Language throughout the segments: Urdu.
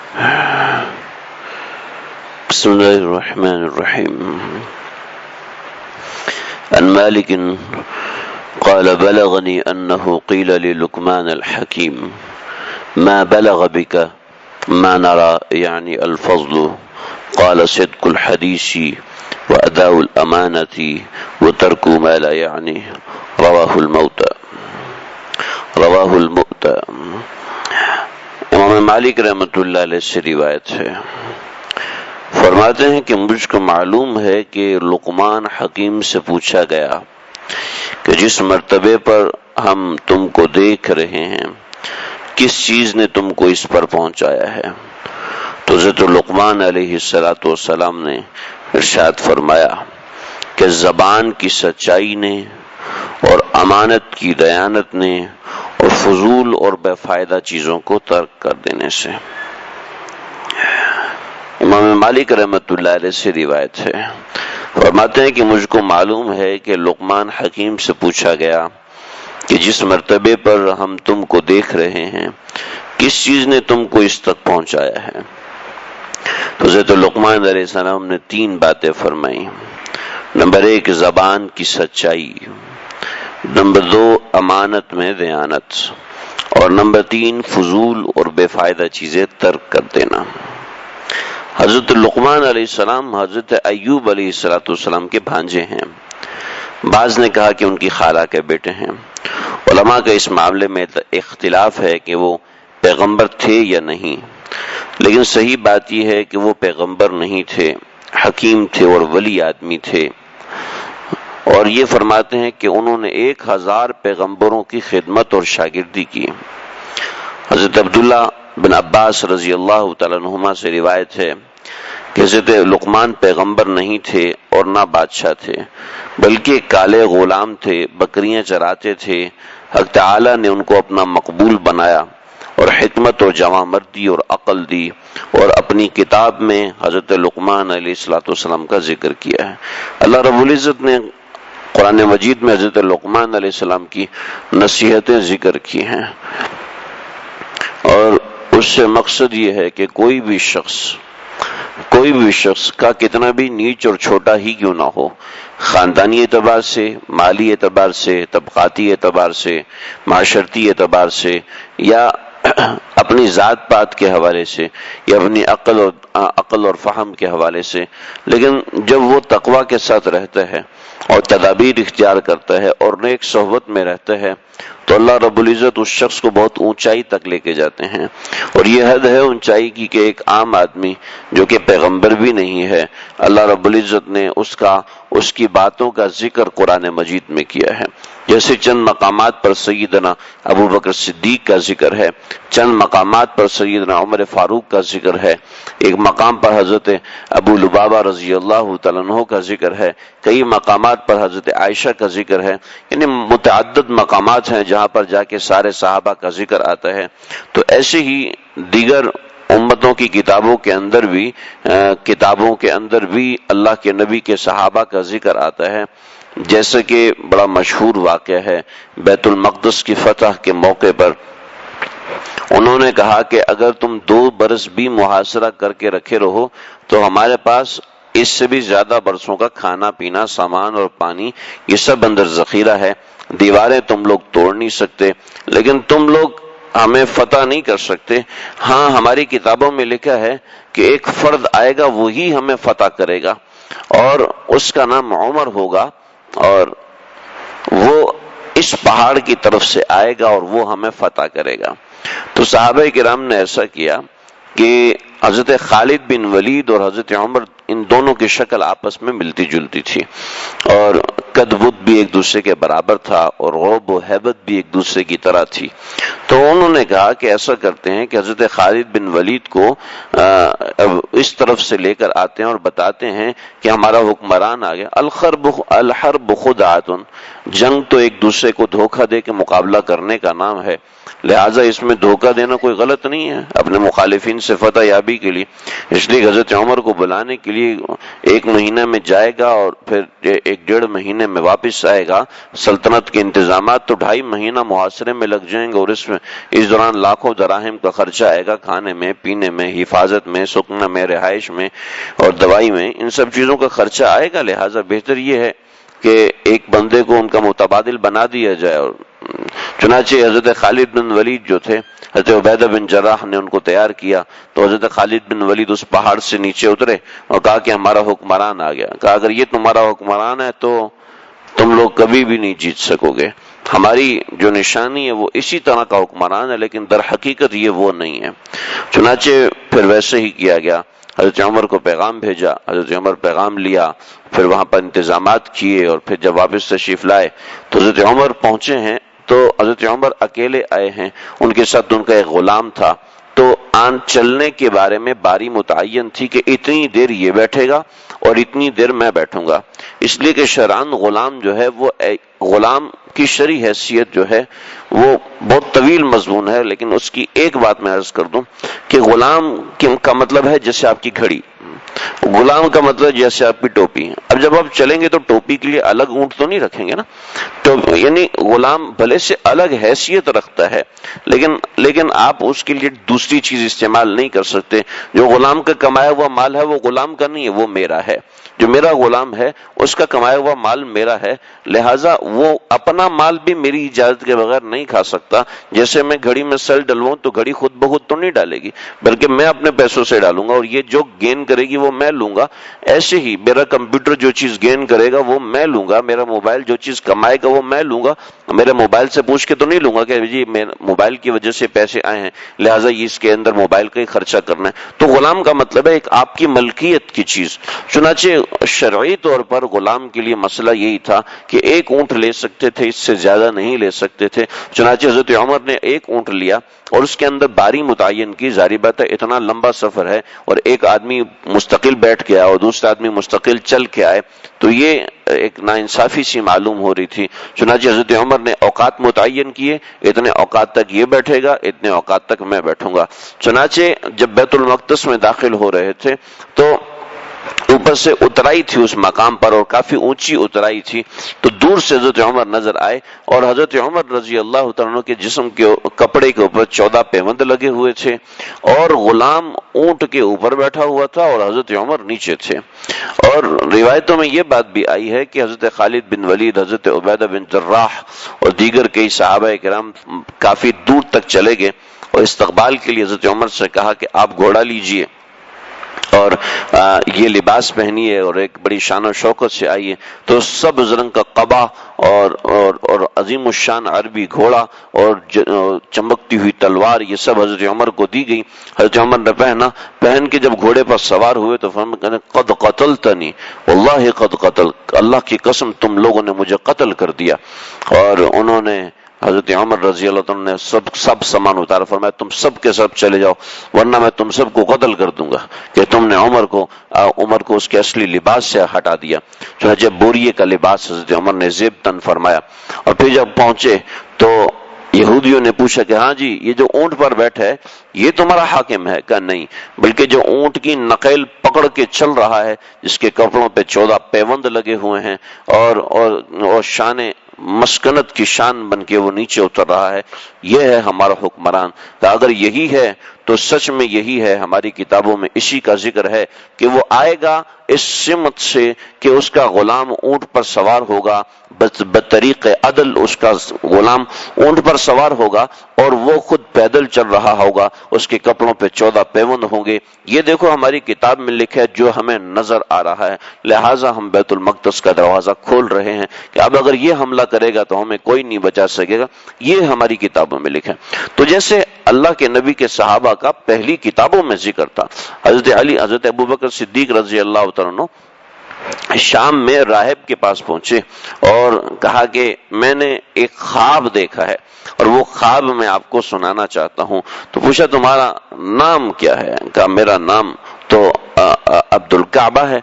بسم الله الرحمن الرحيم. عن مالك قال بلغني أنه قيل للقمان الحكيم ما بلغ بك ما نرى يعني الفضل قال صدق الحديث وأداء الأمانة وترك ما لا يعني رواه الموتى. امام مالک رحمۃ اللہ علیہ سے روایت ہے، فرماتے ہیں کہ مجھ کو معلوم ہے کہ لقمان حکیم سے پوچھا گیا کہ جس مرتبے پر ہم تم کو دیکھ رہے ہیں کس چیز نے تم کو اس پر پہنچایا ہے؟ تو حضرت لقمان علیہ السلام نے ارشاد فرمایا کہ زبان کی سچائی نے اور امانت کی دیانت نے اور فضول اور بے فائدہ چیزوں کو ترک کر دینے سے۔ امام مالک رحمۃ اللہ علیہ سے روایت ہے، فرماتے ہیں کہ مجھ کو معلوم ہے کہ لقمان حکیم سے پوچھا گیا کہ جس مرتبے پر ہم تم کو دیکھ رہے ہیں کس چیز نے تم کو اس تک پہنچایا ہے؟ تو حضرت لقمان علیہ السلام نے 3 باتیں فرمائی۔ نمبر 1 زبان کی سچائی، نمبر 2 امانت میں دیانت، اور نمبر 3 فضول اور بے فائدہ چیزیں ترک کر دینا۔ حضرت لقمان علیہ السلام حضرت ایوب علیہ السلام کے بھانجے ہیں، بعض نے کہا کہ ان کی خالہ کے بیٹے ہیں۔ علماء کا اس معاملے میں اختلاف ہے کہ وہ پیغمبر تھے یا نہیں، لیکن صحیح بات یہ ہے کہ وہ پیغمبر نہیں تھے، حکیم تھے اور ولی آدمی تھے، اور یہ فرماتے ہیں کہ انہوں نے 1000 پیغمبروں کی خدمت اور شاگردی کی۔ حضرت عبداللہ بن عباس رضی اللہ تعالیٰ عنہما سے روایت ہے کہ حضرت لقمان پیغمبر نہیں تھے اور نہ بادشاہ تھے، بلکہ کالے غلام تھے، بکریاں چراتے تھے۔ حق تعالیٰ نے ان کو اپنا مقبول بنایا اور حکمت اور جوان مردی اور عقل دی، اور اپنی کتاب میں حضرت لقمان علیہ السلام کا ذکر کیا ہے۔ اللہ رب العزت نے قرآن مجید میں حضرت لقمان علیہ السلام کی نصیحتیں ذکر کی ہیں، اور اس سے مقصد یہ ہے کہ کوئی بھی شخص کا کتنا بھی نیچ اور چھوٹا ہی کیوں نہ ہو، خاندانی اعتبار سے، مالی اعتبار سے، طبقاتی اعتبار سے، معاشرتی اعتبار سے، یا اپنی ذات پات کے حوالے سے، یا اپنی عقل اور فہم کے حوالے سے، لیکن جب وہ تقوی کے ساتھ رہتا ہے اور تدابیر اختیار کرتا ہے اور نیک صحبت میں رہتا ہے تو اللہ رب العزت اس شخص کو بہت اونچائی تک لے کے جاتے ہیں۔ اور یہ حد ہے اونچائی کی کہ ایک عام آدمی جو کہ پیغمبر بھی نہیں ہے، اللہ رب العزت نے اس کی باتوں کا ذکر قرآن مجید میں کیا ہے۔ جیسے چند مقامات پر سیدنا ابو بکر صدیق کا ذکر ہے، چند مقامات پر سیدنا عمر فاروق کا ذکر ہے، ایک مقام پر حضرت ابو لبابہ رضی اللہ تعالیٰ عنہ کا ذکر ہے، کئی مقامات پر حضرت عائشہ کا ذکر ہے، یعنی متعدد مقامات ہیں جہاں پر جا کے سارے صحابہ کا ذکر آتا ہے۔ تو ایسے ہی دیگر امتوں کی کتابوں کے اندر بھی اللہ کے نبی کے صحابہ کا ذکر آتا ہے، جیسے کہ بڑا مشہور واقعہ ہے بیت المقدس کی فتح کے موقع پر انہوں نے کہا کہ اگر تم 2 برس بھی محاصرہ کر کے رکھے رہو تو ہمارے پاس اس سے بھی زیادہ برسوں کا کھانا پینا، سامان اور پانی یہ سب اندر ذخیرہ ہے، دیواریں تم لوگ توڑ نہیں سکتے، لیکن تم لوگ ہمیں فتح نہیں کر سکتے۔ ہاں ہماری کتابوں میں لکھا ہے کہ ایک فرد آئے گا وہی ہمیں فتح کرے گا، اور اس کا نام عمر ہوگا، اور وہ اس پہاڑ کی طرف سے آئے گا اور وہ ہمیں فتح کرے گا۔ تو صحابہ کرام نے ایسا کیا کہ حضرت خالد بن ولید اور حضرت عمر ان دونوں کی شکل آپس میں ملتی جلتی تھی، اور قد ود بھی ایک دوسرے کے برابر تھا، اور غوب و ہیبت بھی ایک دوسرے کی طرح تھی۔ تو انہوں نے کہا کہ ایسا کرتے ہیں کہ حضرت خالد بن ولید کو اس طرف سے لے کر آتے ہیں اور بتاتے ہیں کہ ہمارا حکمران آ گیا۔ الحرب خدعۃ، جنگ تو ایک دوسرے کو دھوکہ دے کے مقابلہ کرنے کا نام ہے۔ لہٰذا اس میں دھوکہ دینا کوئی غلط نہیں ہے اپنے مخالفین سے فتح یابی کے لیے. اس لیے حضرت عمر کو بلانے کے لیے 1 مہینہ میں جائے گا اور پھر 1-1.5 مہینے میں واپس آئے گا. سلطنت کے انتظامات تو 2.5 مہینہ محاصرے میں لگ جائیں گے، اور اس دوران لاکھوں دراہم کا خرچہ آئے گا، کھانے میں، پینے میں، حفاظت میں، سکنا میں، رہائش میں اور دوائی میں، ان سب چیزوں کا خرچہ آئے گا. لہٰذا بہتر یہ ہے کہ ایک بندے کو ان کا متبادل بنا دیا جائے. اور چنانچہ حضرت خالد بن ولید جو تھے، حضرت عبیدہ بن جراح نے ان کو تیار کیا، تو حضرت خالد بن ولید اس پہاڑ سے نیچے اترے اور کہا کہ ہمارا حکمران آ گیا. کہا اگر یہ تمہارا حکمران ہے تو تم لوگ کبھی بھی نہیں جیت سکو گے. ہماری جو نشانی ہے وہ اسی طرح کا حکمران ہے، لیکن در حقیقت یہ وہ نہیں ہے. چنانچہ پھر ویسے ہی کیا گیا. حضرت عمر کو پیغام بھیجا، حضرت عمر پیغام لیا، پھر وہاں پر انتظامات کیے، اور پھر جب واپس تشریف لائے تو حضرت عمر پہنچے ہیں. تو حضرت عمر اکیلے آئے ہیں، ان کے ساتھ ان کا ایک غلام تھا. تو آن چلنے کے بارے میں باری متعین تھی کہ اتنی دیر یہ بیٹھے گا اور اتنی دیر میں بیٹھوں گا، اس لیے کہ شرعاً غلام جو ہے وہ غلام کی شرعی حیثیت جو ہے وہ بہت طویل مضمون ہے. لیکن اس کی ایک بات میں عرض کر دوں کہ غلام کا مطلب ہے جیسے آپ کی گھڑی، غلام کا مطلب جیسے آپ کی ٹوپی. اب جب آپ چلیں گے تو ٹوپی کے لیے الگ اونٹ تو نہیں رکھیں گے نا، تو یعنی غلام بھلے سے الگ حیثیت رکھتا ہے، لیکن آپ اس کے لیے دوسری چیز استعمال نہیں کر سکتے. جو غلام کا کمایا ہوا مال ہے وہ غلام کا نہیں ہے، وہ میرا ہے. جو میرا غلام ہے اس کا کمایا ہوا مال میرا ہے، لہٰذا وہ اپنا مال بھی میری اجازت کے بغیر نہیں کھا سکتا. جیسے میں گھڑی میں سیل ڈلواؤں تو گھڑی خود بخود تو نہیں ڈالے گی، بلکہ میں اپنے پیسوں سے ڈالوں گا، اور یہ جو گین کرے گی وہ میں لوں گا. ایسے ہی میرا کمپیوٹر جو چیز گین کرے گا وہ میں لوں گا، میرا موبائل جو چیز کمائے گا وہ میں لوں گا. میرے موبائل سے پوچھ کے تو نہیں لوں گا کہ جی موبائل کی وجہ سے پیسے آئے ہیں لہٰذا یہ اس کے اندر موبائل کا ہی خرچہ کرنا ہے. تو غلام کا مطلب ہے ایک آپ کی ملکیت کی چیز. چنانچہ شرعی طور پر غلام کے لیے مسئلہ یہی تھا کہ 1 اونٹ لے سکتے تھے، اس سے زیادہ نہیں لے سکتے تھے. چنانچہ حضرت عمر نے 1 اونٹ لیا اور اس کے اندر باری متعین کی. ظاہر بات ہے اتنا لمبا سفر ہے اور ایک آدمی مستقل بیٹھ کے آئے اور دوسرا آدمی مستقل چل کے آئے تو یہ ایک ناانصافی سی معلوم ہو رہی تھی. چنانچہ حضرت عمر نے اوقات متعین کیے، اتنے اوقات تک یہ بیٹھے گا، اتنے اوقات تک میں بیٹھوں گا. چنانچہ جب بیت المقدس میں داخل ہو رہے تھے تو اوپر سے اترائی تھی اس مقام پر، اور کافی اونچی اترائی تھی. تو دور سے حضرت عمر نظر آئے اور حضرت عمر رضی اللہ تعالیٰ عنہ کے جسم کے کپڑے کے اوپر 14 پیوند لگے ہوئے تھے، اور غلام اونٹ کے اوپر بیٹھا ہوا تھا اور حضرت عمر نیچے تھے. اور روایتوں میں یہ بات بھی آئی ہے کہ حضرت خالد بن ولید، حضرت عبیدہ بن جراح اور دیگر کئی صحابہ کرام کافی دور تک چلے گئے اور استقبال کے لیے حضرت عمر سے کہا کہ آپ گھوڑا لیجئے اور یہ لباس پہنیے اور ایک بڑی شان و شوکت سے آئیے. تو سبز رنگ کا قبا اور عظیم الشان عربی گھوڑا اور چمکتی ہوئی تلوار، یہ سب حضرت عمر کو دی گئی. حضرت عمر نے پہن کے جب گھوڑے پر سوار ہوئے تو فرمایا قد قتلتنی واللہ قد قتل، اللہ کی قسم تم لوگوں نے مجھے قتل کر دیا. اور انہوں نے حضرت عمر رضی اللہ عنہ نے سب سامان اتارا، فرمایا تم سب کے سب چلے جاؤ ورنہ میں تم سب کو قتل کر دوں گا کہ تم نے عمر کو اس کے اصلی لباس سے ہٹا دیا. چنانچہ بوریے کا لباس حضرت عمر نے زیب تن فرمایا. اور پھر جب پہنچے تو یہودیوں نے پوچھا کہ ہاں جی یہ جو اونٹ پر بیٹھا ہے یہ تمہارا حاکم ہے؟ کہا نہیں، بلکہ جو اونٹ کی نقیل پکڑ کے چل رہا ہے، جس کے کپڑوں پہ 14 پیوند لگے ہوئے ہیں اور شان مسکنت کی شان بن کے وہ نیچے اتر رہا ہے، یہ ہے ہمارا حکمران. تو اگر یہی ہے تو سچ میں یہی ہے، ہماری کتابوں میں اسی کا ذکر ہے کہ وہ آئے گا اس سمت سے کہ اس کا غلام اونٹ پر سوار ہوگا، بطریق عدل اس کا غلام اونٹ پر سوار ہوگا اور وہ خود پیدل چل رہا ہوگا، اس کے کپڑوں پہ 14 پیوند ہوں گے. یہ دیکھو ہماری کتاب میں لکھا ہے جو ہمیں نظر آ رہا ہے، لہٰذا ہم بیت المقدس کا دروازہ کھول رہے ہیں کہ اب اگر یہ حملہ کرے گا تو ہمیں کوئی نہیں بچا سکے گا. یہ ہماری کتابوں میں لکھا ہے. تو جیسے اللہ کے نبی کے صحابہ کا پہلی کتابوں میں ذکر تھا، حضرت علی، حضرت ابوبکر صدیق رضی اللہ تعالیٰ عنہ شام میں راہب کے پاس پہنچے اور کہا کہ میں نے ایک خواب دیکھا ہے اور وہ خواب میں آپ کو سنانا چاہتا ہوں. تو پوچھا تمہارا نام کیا ہے؟ کہا میرا نام تو عبد الکعبہ ہے.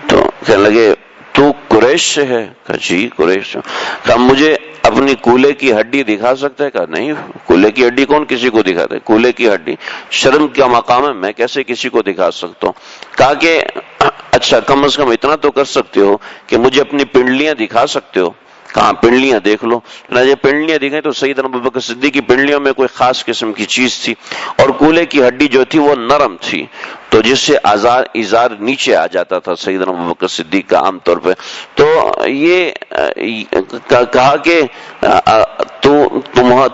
تو کہنے لگے تو قریش سے ہے؟ کہا جی قریش سے۔ کہا مجھے اپنی کولے کی ہڈی دکھا سکتا ہے؟ کہا نہیں، کولے کی ہڈی کون کسی کو دکھاتا ہے؟ کولے کی ہڈی شرم کا مقام ہے، میں کیسے کسی کو دکھا سکتا ہوں؟ کہا کہ اچھا کم از کم اتنا تو کر سکتے ہو کہ مجھے اپنی پنڈلیاں دکھا سکتے ہو؟ کہاں پنڈلیاں دیکھ لو۔ چنانچہ پنڈلیاں دکھیں تو سیدنا ابوبکر صدیق کی پنڈلیوں میں کوئی خاص قسم کی چیز تھی، اور کولے کی ہڈی جو تھی وہ نرم تھی، تو جس سے ازار نیچے آ جاتا تھا سیدنا ابوبکر صدیق کا عام طور پہ۔ تو یہ کہا کہ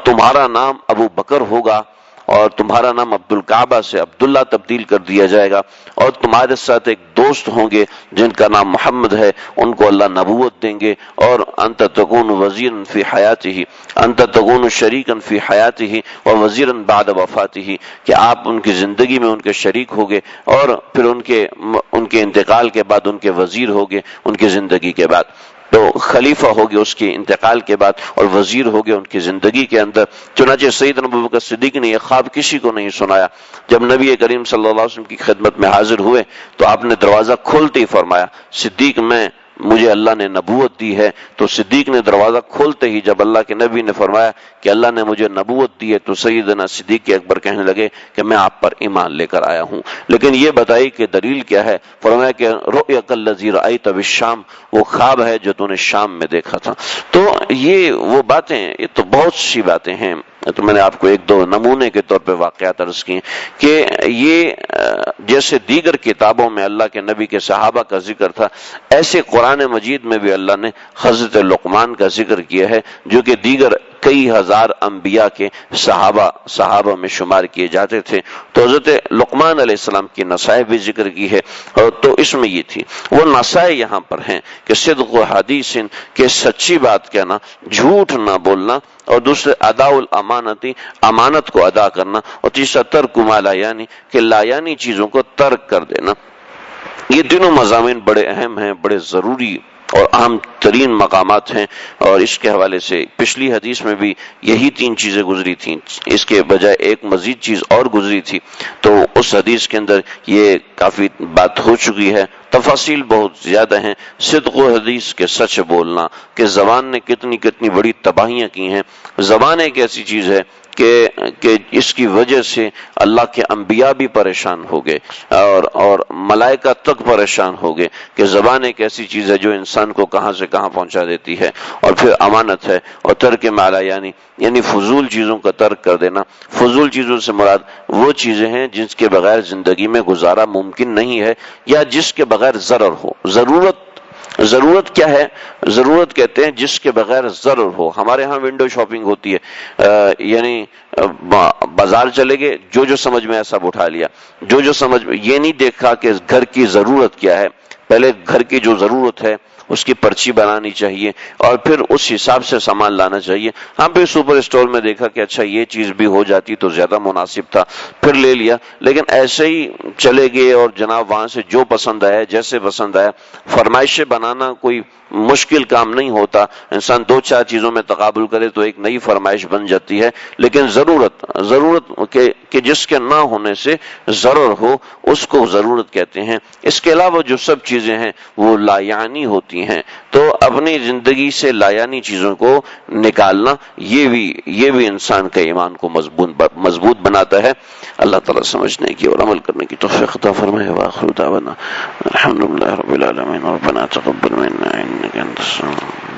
تمہارا نام ابو بکر ہوگا اور تمہارا نام عبد الکعبہ سے عبداللہ تبدیل کر دیا جائے گا، اور تمہارے ساتھ ایک دوست ہوں گے جن کا نام محمد ہے، ان کو اللہ نبوت دیں گے، اور انت تکون وزیرا فی حیاتہ، انت تکون شریکا فی حیاتہ ووزیرا بعد وفاتہ، کہ آپ ان کی زندگی میں ان کے شریک ہوگے، اور پھر ان کے انتقال کے بعد ان کے وزیر ہوگے ان کی زندگی کے بعد۔ تو خلیفہ ہوگے اس کے انتقال کے بعد، اور وزیر ہوگے ان کی زندگی کے اندر۔ چنانچہ سیدنا ابوبکر صدیق نے یہ خواب کسی کو نہیں سنایا۔ جب نبی کریم صلی اللہ علیہ وسلم کی خدمت میں حاضر ہوئے تو آپ نے دروازہ کھولتے ہی فرمایا صدیق مجھے اللہ نے نبوت دی ہے۔ تو صدیق نے دروازہ کھولتے ہی جب اللہ کے نبی نے فرمایا کہ اللہ نے مجھے نبوت دی ہے، تو سیدنا صدیق اکبر کہنے لگے کہ میں آپ پر ایمان لے کر آیا ہوں۔ لیکن یہ بتائی کہ دلیل کیا ہے؟ فرمایا کہ رؤیک الذی رأیت بالشام، وہ خواب ہے جو تو نے شام میں دیکھا تھا۔ تو یہ وہ باتیں، یہ تو بہت سی باتیں ہیں، تو میں نے آپ کو ایک دو نمونے کے طور پہ واقعات عرض کیے کہ یہ جیسے دیگر کتابوں میں اللہ کے نبی کے صحابہ کا ذکر تھا، ایسے قرآن مجید میں بھی اللہ نے حضرت لقمان کا ذکر کیا ہے، جو کہ دیگر کئی ہزار انبیاء کے صحابہ میں شمار کیے جاتے تھے۔ تو حضرت لقمان علیہ السلام کی نصائح بھی ذکر کی ہے، تو اس میں یہ تھی۔ وہ نصائح یہاں پر ہیں کہ صدق و حدیث، کہ سچی بات کہنا، جھوٹ نہ بولنا، اور دوسرے اداء الامانتی، امانت کو ادا کرنا، اور تیسرا ترک ما لا یعنی، کہ لا یعنی چیزوں کو ترک کر دینا۔ یہ تینوں مضامین بڑے اہم ہیں، بڑے ضروری اور اہم ترین مقامات ہیں، اور اس کے حوالے سے پچھلی حدیث میں بھی یہی تین چیزیں گزری تھیں، اس کے بجائے ایک مزید چیز اور گزری تھی، تو اس حدیث کے اندر یہ کافی بات ہو چکی ہے، تفاصیل بہت زیادہ ہیں۔ صدق و حدیث کے سچ بولنا، کہ زبان نے کتنی کتنی بڑی تباہیاں کی ہیں۔ زبان ایک ایسی چیز ہے کہ اس کی وجہ سے اللہ کے انبیاء بھی پریشان ہو گئے، اور ملائکہ تک پریشان ہو گئے، کہ زبان ایک ایسی چیز ہے جو انسان کو کہاں سے کہاں پہنچا دیتی ہے۔ اور پھر امانت ہے، اور ترک ما لا یعنی فضول چیزوں کا ترک کر دینا۔ فضول چیزوں سے مراد وہ چیزیں ہیں جس کے بغیر زندگی میں گزارا ممکن نہیں ہے، یا جس کے بغیر ضرر ہو۔ ضرورت کیا ہے؟ ضرورت کہتے ہیں جس کے بغیر ضرر ہو۔ ہمارے ہاں ونڈو شاپنگ ہوتی ہے، یعنی بازار چلے گئے، جو سمجھ میں ایسا اٹھا لیا، جو سمجھ میں، یہ نہیں دیکھا کہ گھر کی ضرورت کیا ہے۔ پہلے گھر کی جو ضرورت ہے اس کی پرچی بنانی چاہیے، اور پھر اس حساب سے سامان لانا چاہیے۔ ہاں پھر سپر اسٹور میں دیکھا کہ اچھا یہ چیز بھی ہو جاتی تو زیادہ مناسب تھا، پھر لے لیا۔ لیکن ایسے ہی چلے گئے اور جناب وہاں سے جو پسند آیا، جیسے پسند آیا۔ فرمائشیں بنانا کوئی مشکل کام نہیں ہوتا، انسان دو چار چیزوں میں تقابل کرے تو ایک نئی فرمائش بن جاتی ہے۔ لیکن ضرورت کہ جس کے نہ ہونے سے ضرر ہو، اس کو ضرورت کہتے ہیں۔ اس کے علاوہ جو سب چیزیں ہیں وہ لا یعنی ہوتی ہیں، تو اپنی زندگی سے لا یعنی چیزوں کو نکالنا، یہ بھی انسان کے ایمان کو مضبوط بناتا ہے۔ اللہ تعالیٰ سمجھنے کی اور عمل کرنے کی توفیق عطا فرمائے۔ وآخر دعوانا الحمدللہ رب العالمین، ربنا تقبل منا انک انت السمیع